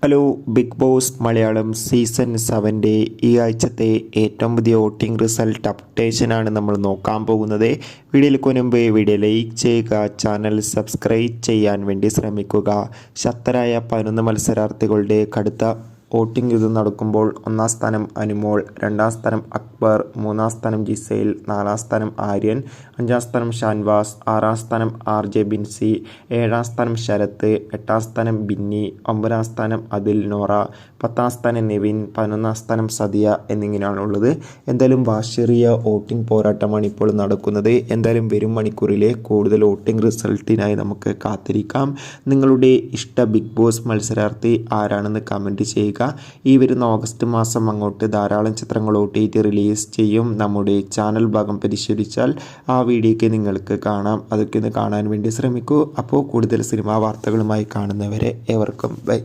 Hello, Bigg Boss Malayalam season 7 ഈ ആഴ്ചത്തെ ഏറ്റവും പുതിയ വോട്ടിംഗ് റിസൾട്ട് അപ്ഡേഷനാണ് നമ്മൾ നോക്കാൻ പോകുന്നത്. വീഡിയോയിലേക്ക് മുൻപ് വീഡിയോ ലൈക്ക് ചെയ്യുക, ചാനൽ സബ്സ്ക്രൈബ് ചെയ്യാൻ വേണ്ടി ശ്രമിക്കുക. ശക്തരായ 11 മത്സരാർത്ഥികളുടെ കടുത്ത വോട്ടിംഗ് ഇത് നടക്കുമ്പോൾ 1-ാം സ്ഥാനം അനുമോൾ, 2-ാം സ്ഥാനം അക്ബർ, 3-ാം സ്ഥാനം ജിസേൽ, 4-ാം സ്ഥാനം ആര്യൻ, 5-ാം സ്ഥാനം ഷാൻവാസ്, 6-ാം സ്ഥാനം RJ ബിൻസി, 7-ാം സ്ഥാനം ശരത്ത്, 8-ാം സ്ഥാനം ബിന്നി, 9-ാം സ്ഥാനം അതിൽ നോറ, 10-ാം സ്ഥാനം നെവിൻ, 11-ാം സ്ഥാനം സദിയ എന്നിങ്ങനെയാണുള്ളത്. എന്തായാലും വാശേറിയ വോട്ടിംഗ് പോരാട്ടമാണ് ഇപ്പോൾ നടക്കുന്നത്. എന്തായാലും വരും മണിക്കൂറിലെ കൂടുതൽ വോട്ടിംഗ് റിസൾട്ടിനായി നമുക്ക് കാത്തിരിക്കാം. നിങ്ങളുടെ ഇഷ്ട ബിഗ് ബോസ് മത്സരാർത്ഥി ആരാണെന്ന് കമൻറ്റ് ചെയ്യുക. ഈ വരുന്ന ഓഗസ്റ്റ് മാസം അങ്ങോട്ട് ധാരാളം ചിത്രങ്ങൾ OTT റിലീസ് ചെയ്യും. നമ്മുടെ ചാനൽ ഭാഗം പരിശോധിച്ചാൽ ആ വീഡിയോയ്ക്ക് നിങ്ങൾക്ക് കാണാം. അതൊക്കെ ഒന്ന് കാണാൻ വേണ്ടി ശ്രമിക്കൂ. അപ്പോൾ കൂടുതൽ സിനിമാ വാർത്തകളുമായി കാണുന്നവരെ ഏവർക്കും ബൈ.